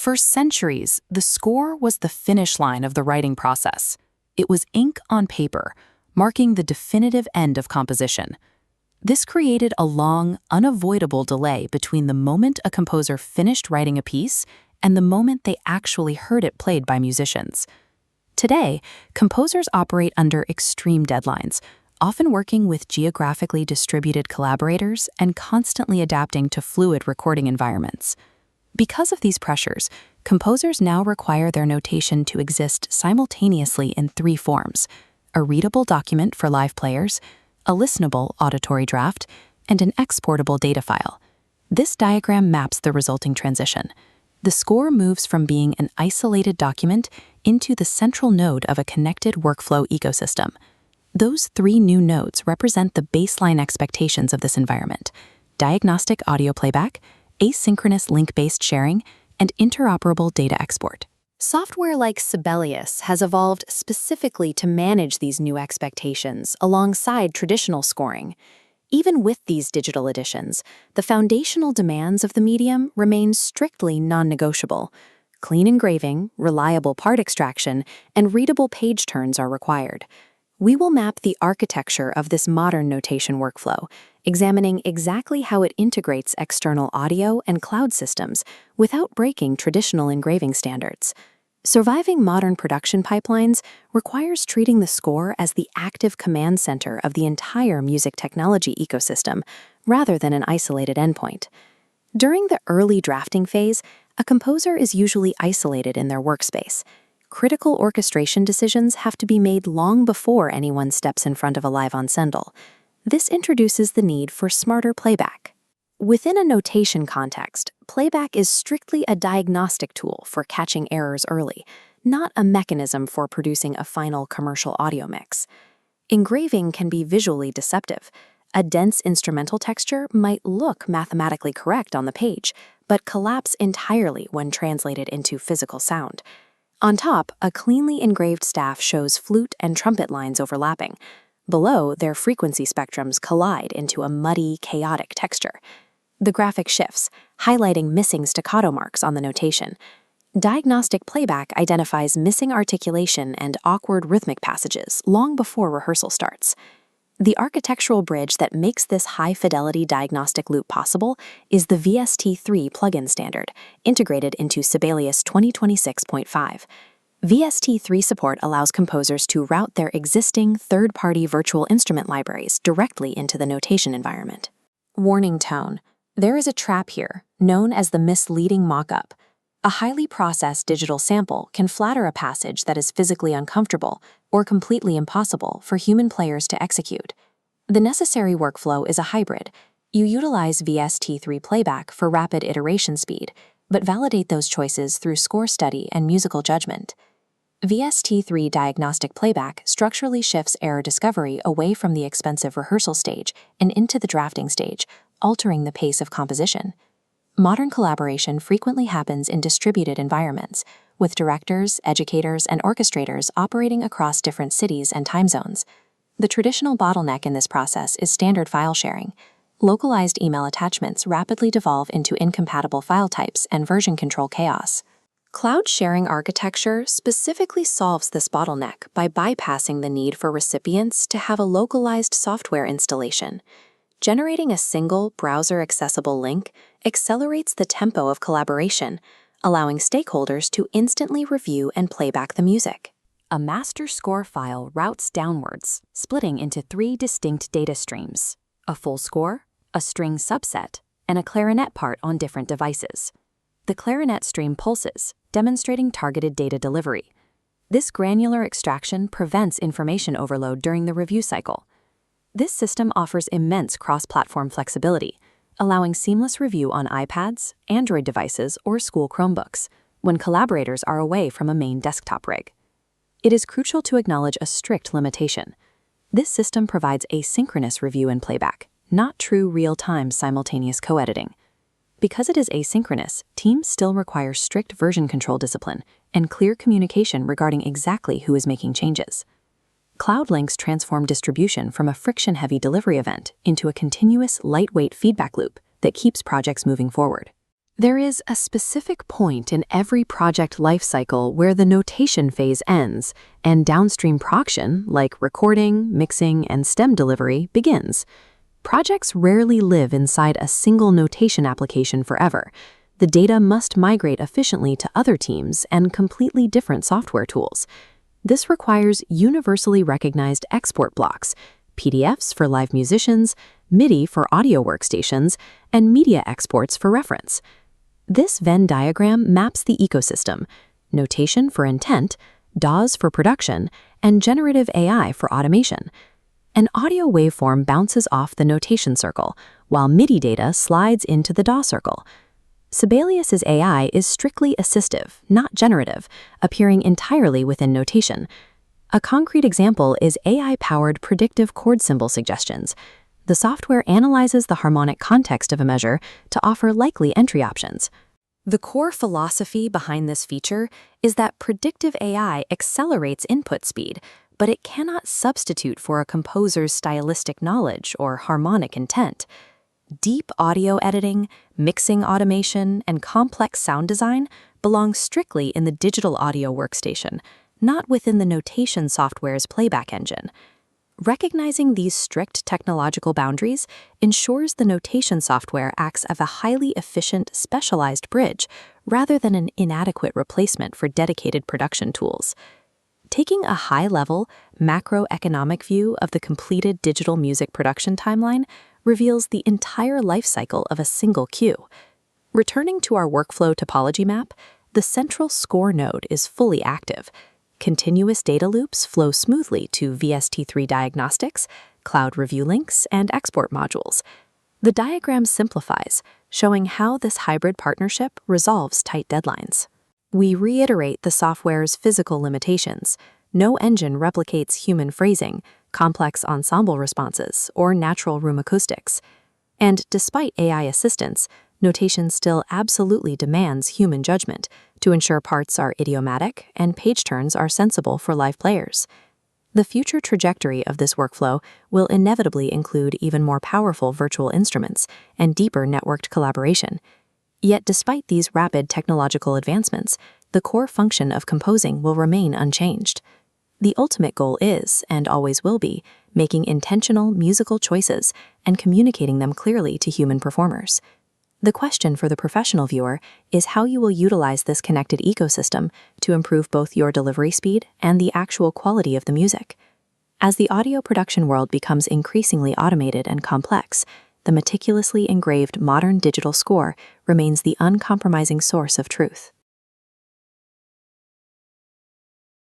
For centuries, the score was the finish line of the writing process. It was ink on paper, marking the definitive end of composition. This created a long, unavoidable delay between the moment a composer finished writing a piece and the moment they actually heard it played by musicians. Today, composers operate under extreme deadlines, often working with geographically distributed collaborators and constantly adapting to fluid recording environments. Because of these pressures, composers now require their notation to exist simultaneously in three forms: a readable document for live players, a listenable auditory draft, and an exportable data file. This diagram maps the resulting transition. The score moves from being an isolated document into the central node of a connected workflow ecosystem. Those three new nodes represent the baseline expectations of this environment: diagnostic audio playback, asynchronous link-based sharing, and interoperable data export. Software like Sibelius has evolved specifically to manage these new expectations alongside traditional scoring. Even with these digital additions, the foundational demands of the medium remain strictly non-negotiable. Clean engraving, reliable part extraction, and readable page turns are required. We will map the architecture of this modern notation workflow, examining exactly how it integrates external audio and cloud systems without breaking traditional engraving standards. Surviving modern production pipelines requires treating the score as the active command center of the entire music technology ecosystem, rather than an isolated endpoint. During the early drafting phase, a composer is usually isolated in their workspace. Critical orchestration decisions have to be made long before anyone steps in front of a live ensemble. This introduces the need for smarter playback. Within a notation context, playback is strictly a diagnostic tool for catching errors early, not a mechanism for producing a final commercial audio mix. Engraving can be visually deceptive. A dense instrumental texture might look mathematically correct on the page, but collapse entirely when translated into physical sound. On top, a cleanly engraved staff shows flute and trumpet lines overlapping. Below, their frequency spectrums collide into a muddy, chaotic texture. The graphic shifts, highlighting missing staccato marks on the notation. Diagnostic playback identifies missing articulation and awkward rhythmic passages long before rehearsal starts. The architectural bridge that makes this high-fidelity diagnostic loop possible is the VST3 plugin standard, integrated into Sibelius 2026.5. VST3 support allows composers to route their existing third-party virtual instrument libraries directly into the notation environment. Warning tone. There is a trap here, known as the misleading mock-up. A highly processed digital sample can flatter a passage that is physically uncomfortable or completely impossible for human players to execute. The necessary workflow is a hybrid. You utilize VST3 playback for rapid iteration speed, but validate those choices through score study and musical judgment. VST3 diagnostic playback structurally shifts error discovery away from the expensive rehearsal stage and into the drafting stage, altering the pace of composition. Modern collaboration frequently happens in distributed environments, with directors, educators, and orchestrators operating across different cities and time zones. The traditional bottleneck in this process is standard file sharing. Localized email attachments rapidly devolve into incompatible file types and version control chaos. Cloud sharing architecture specifically solves this bottleneck by bypassing the need for recipients to have a localized software installation. Generating a single browser-accessible link accelerates the tempo of collaboration, allowing stakeholders to instantly review and playback the music. A master score file routes downwards, splitting into three distinct data streams: a full score, a string subset, and a clarinet part on different devices. The clarinet stream pulses, demonstrating targeted data delivery. This granular extraction prevents information overload during the review cycle. This system offers immense cross-platform flexibility, allowing seamless review on iPads, Android devices, or school Chromebooks when collaborators are away from a main desktop rig. It is crucial to acknowledge a strict limitation. This system provides asynchronous review and playback, not true real-time simultaneous co-editing. Because it is asynchronous, teams still require strict version control discipline and clear communication regarding exactly who is making changes. Cloud links transform distribution from a friction-heavy delivery event into a continuous, lightweight feedback loop that keeps projects moving forward. There is a specific point in every project lifecycle where the notation phase ends and downstream production, like recording, mixing, and stem delivery, begins. Projects rarely live inside a single notation application forever. The data must migrate efficiently to other teams and completely different software tools. This requires universally recognized export blocks, PDFs for live musicians, MIDI for audio workstations, and media exports for reference. This Venn diagram maps the ecosystem: notation for intent, DAWs for production, and generative AI for automation. An audio waveform bounces off the notation circle, while MIDI data slides into the DAW circle. Sibelius's AI is strictly assistive, not generative, appearing entirely within notation. A concrete example is AI-powered predictive chord symbol suggestions. The software analyzes the harmonic context of a measure to offer likely entry options. The core philosophy behind this feature is that predictive AI accelerates input speed, but it cannot substitute for a composer's stylistic knowledge or harmonic intent. Deep audio editing, mixing automation, and complex sound design belong strictly in the digital audio workstation, not within the notation software's playback engine. Recognizing these strict technological boundaries ensures the notation software acts as a highly efficient, specialized bridge rather than an inadequate replacement for dedicated production tools. Taking a high-level, macroeconomic view of the completed digital music production timeline reveals the entire life cycle of a single cue. Returning to our workflow topology map, the central score node is fully active. Continuous data loops flow smoothly to VST3 diagnostics, cloud review links, and export modules. The diagram simplifies, showing how this hybrid partnership resolves tight deadlines. We reiterate the software's physical limitations. No engine replicates human phrasing, complex ensemble responses, or natural room acoustics. And despite AI assistance, notation still absolutely demands human judgment to ensure parts are idiomatic and page turns are sensible for live players. The future trajectory of this workflow will inevitably include even more powerful virtual instruments and deeper networked collaboration. Yet despite these rapid technological advancements, the core function of composing will remain unchanged. The ultimate goal is, and always will be, making intentional musical choices and communicating them clearly to human performers. The question for the professional viewer is how you will utilize this connected ecosystem to improve both your delivery speed and the actual quality of the music. As the audio production world becomes increasingly automated and complex, the meticulously engraved modern digital score remains the uncompromising source of truth.